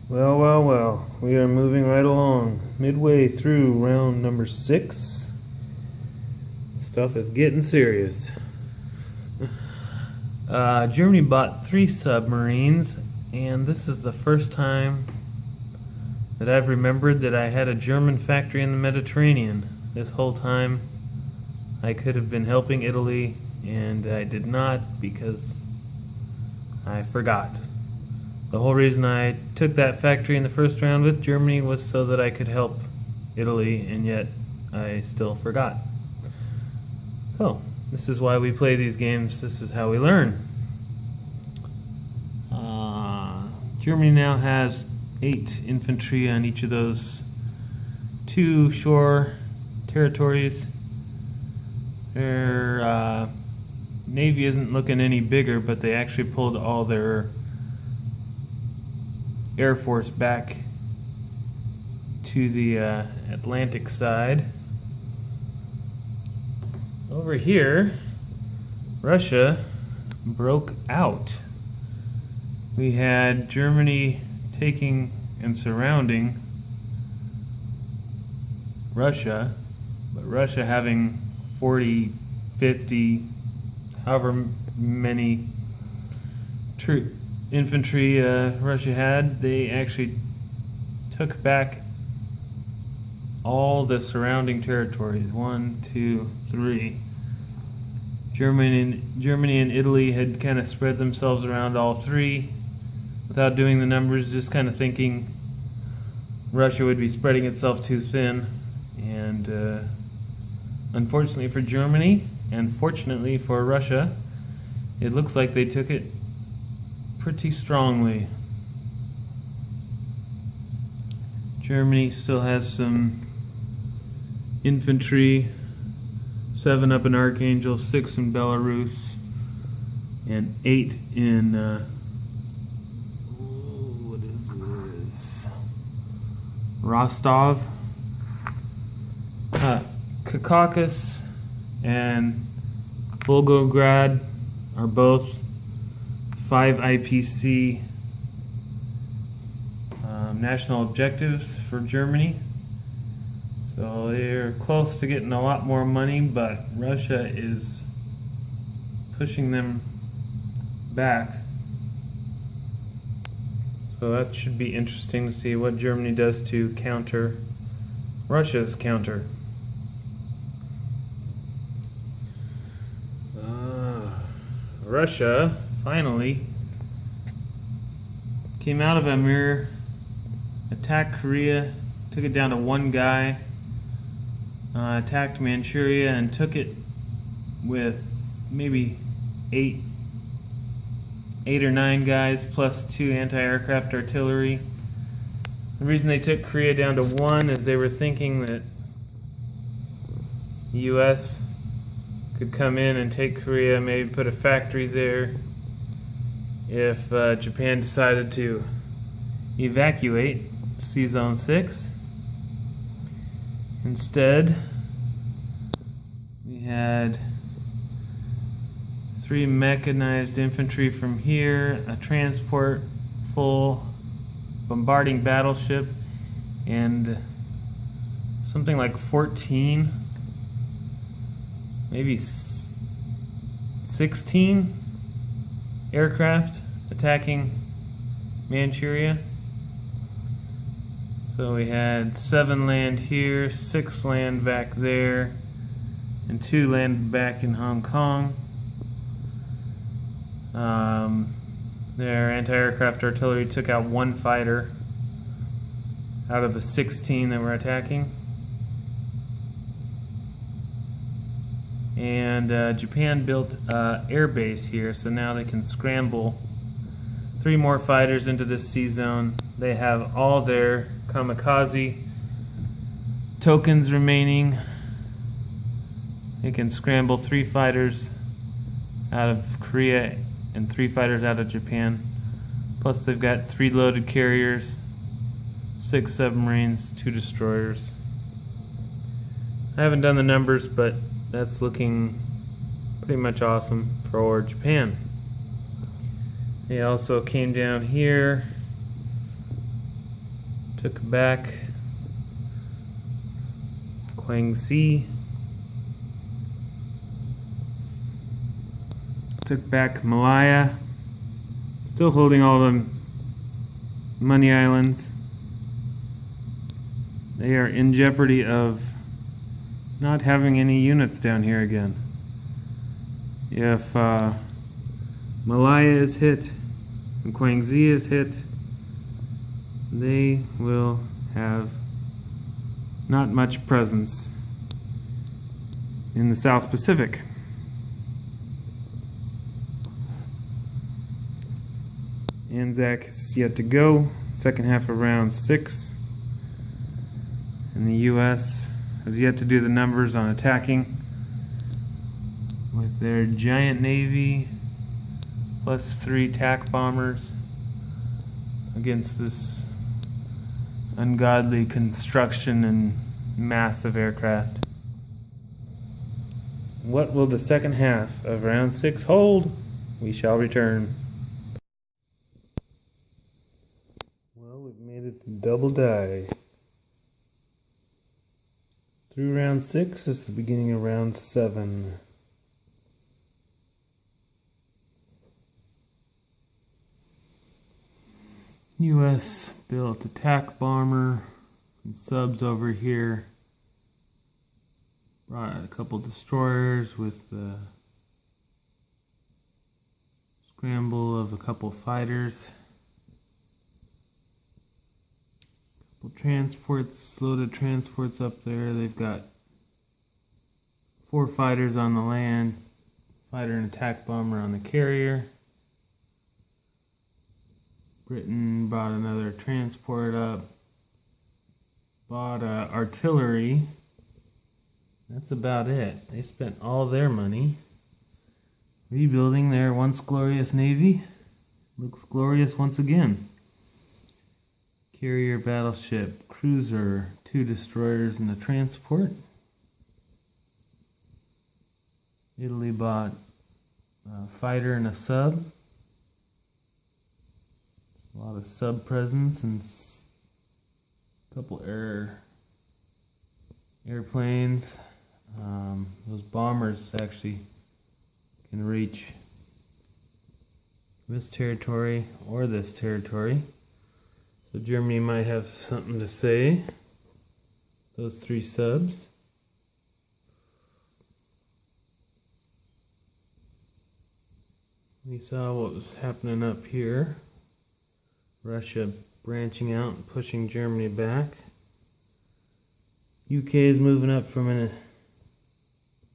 Well, well, well, we are moving right along. Midway through round number 6. Stuff is getting serious. Germany bought 3 submarines, and this is the first time that I've remembered that I had a German factory in the Mediterranean. This whole time I could have been helping Italy, and I did not because I forgot. The whole reason I took that factory in the first round with Germany was so that I could help Italy, and yet I still forgot. So, this is why we play these games. This is how we learn. Germany now has 8 infantry on each of those 2 shore territories. Their navy isn't looking any bigger, but they actually pulled all their Air Force back to the Atlantic side. Over here, Russia broke out. We had Germany taking and surrounding Russia, but Russia having 40, 50, however many infantry Russia had, they actually took back all the surrounding territories. 1, 2, 3. Germany and Italy had kind of spread themselves around all 3 without doing the numbers, just kind of thinking Russia would be spreading itself too thin. And unfortunately for Germany, and fortunately for Russia, it looks like they took it pretty strongly. Germany still has some infantry, 7 up in Archangel, 6 in Belarus, and 8 in what is this? Rostov. Caucasus and Volgograd are both 5 IPC national objectives for Germany. So they're close to getting a lot more money, but Russia is pushing them back. So that should be interesting to see what Germany does to counter Russia's counter. Russia finally came out of Amur, attacked Korea, took it down to 1 guy, attacked Manchuria and took it with maybe 8 or 9 guys plus 2 anti-aircraft artillery. The reason they took Korea down to 1 is they were thinking that the US could come in and take Korea, maybe put a factory there if Japan decided to evacuate Sea Zone 6. Instead, we had 3 mechanized infantry from here, a transport, full bombarding battleship, and something like 14, maybe 16 aircraft attacking Manchuria. So we had 7 land here, 6 land back there, and 2 land back in Hong Kong. Their anti-aircraft artillery took out 1 fighter out of the 16 that were attacking. And Japan built an air base here, so now they can scramble 3 more fighters into this sea zone. They have all their kamikaze tokens remaining. They can scramble 3 fighters out of Korea and 3 fighters out of Japan. Plus they've got 3 loaded carriers, 6 submarines, 2 destroyers. I haven't done the numbers, but that's looking pretty much awesome for Japan. They also came down here Took back Guangxi. Took back Malaya. Still holding all the money islands. They are in jeopardy of not having any units down here again. If Malaya is hit and Guangxi is hit, they will have not much presence in the South Pacific. Anzac is yet to go, second half of round 6. And the U.S. has yet to do the numbers on attacking with their giant navy +3 TAC bombers against this ungodly construction and massive aircraft. What will the second half of round 6 hold? We shall return. Well, we've made it to double die. Through round 6 is the beginning of round 7. U.S. built a TAC bomber, some subs over here, brought out a couple destroyers with the scramble of a couple fighters. Transports, loaded transports up there. They've got 4 fighters on the land, fighter and attack bomber on the carrier. Britain brought another transport up, bought artillery. That's about it. They spent all their money rebuilding their once glorious navy. Looks glorious once again. Carrier, battleship, cruiser, 2 destroyers and a transport. Italy bought a fighter and a sub. A lot of sub presence and a couple airplanes. Those bombers actually can reach this territory or this territory. So Germany might have something to say. Those 3 subs. We saw what was happening up here. Russia branching out and pushing Germany back. UK is moving up from an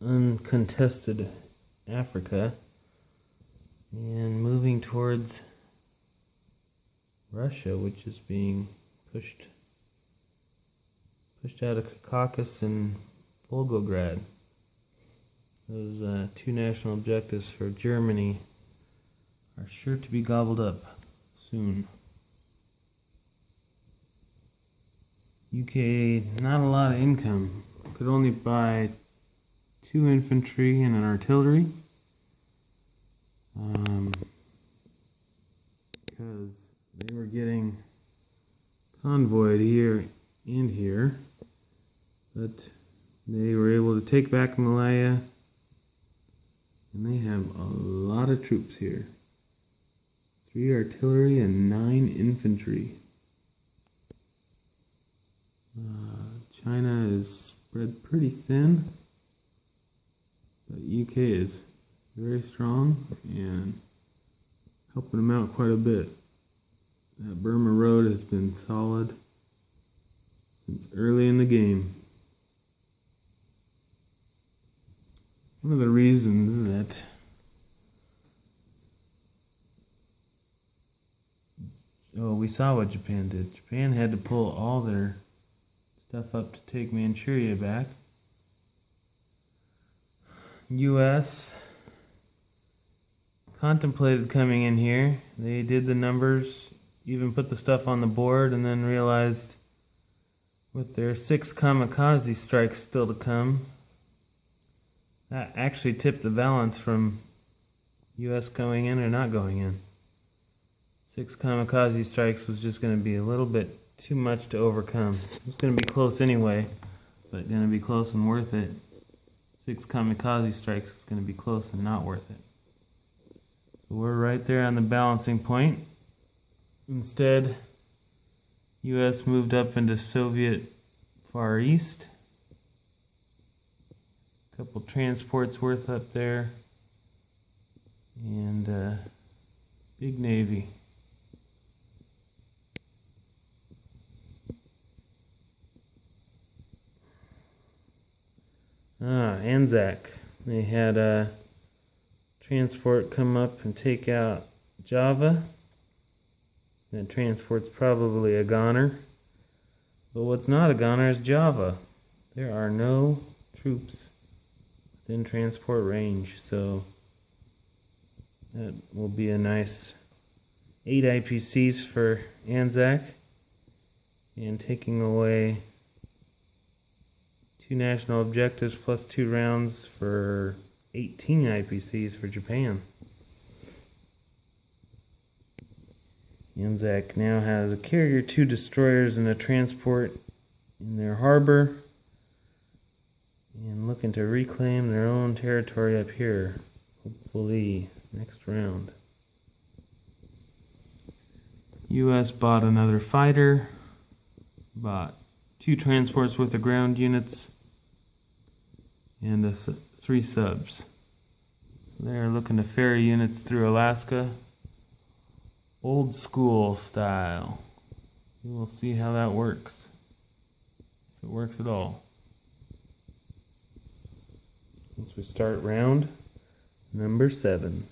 uncontested Africa and moving towards Russia, which is being pushed out of Caucasus and Volgograd. Those 2 national objectives for Germany are sure to be gobbled up soon. UK, not a lot of income. Could only buy 2 infantry and an artillery. Because they were getting convoyed here and here, but they were able to take back Malaya, and they have a lot of troops here. 3 artillery and 9 infantry. China is spread pretty thin, but UK is very strong and helping them out quite a bit. That Burma Road has been solid since early in the game. One of the reasons that we saw what Japan did. Japan had to pull all their stuff up to take Manchuria back. U.S. contemplated coming in here. They did the numbers, even put the stuff on the board, and then realized with their 6 kamikaze strikes still to come, that actually tipped the balance from U.S. going in or not going in. 6 kamikaze strikes was just going to be a little bit too much to overcome. It's going to be close anyway, but going to be close and worth it. 6 kamikaze strikes is going to be close and not worth it. So we're right there on the balancing point. Instead, US moved up into Soviet Far East. A couple transports worth up there. And big Navy. Anzac. They had a transport come up and take out Java. That transport's probably a goner. But what's not a goner is Java. There are no troops within transport range, so that will be a nice 8 IPCs for Anzac, and taking away 2 national objectives plus 2 rounds for 18 IPCs for Japan. Anzac now has a carrier, 2 destroyers, and a transport in their harbor, and looking to reclaim their own territory up here, hopefully next round. US bought another fighter, bought 2 transports worth of ground units, and 3 subs. They're looking to ferry units through Alaska. Old school style. We will see how that works. If it works at all. Once we start round number 7.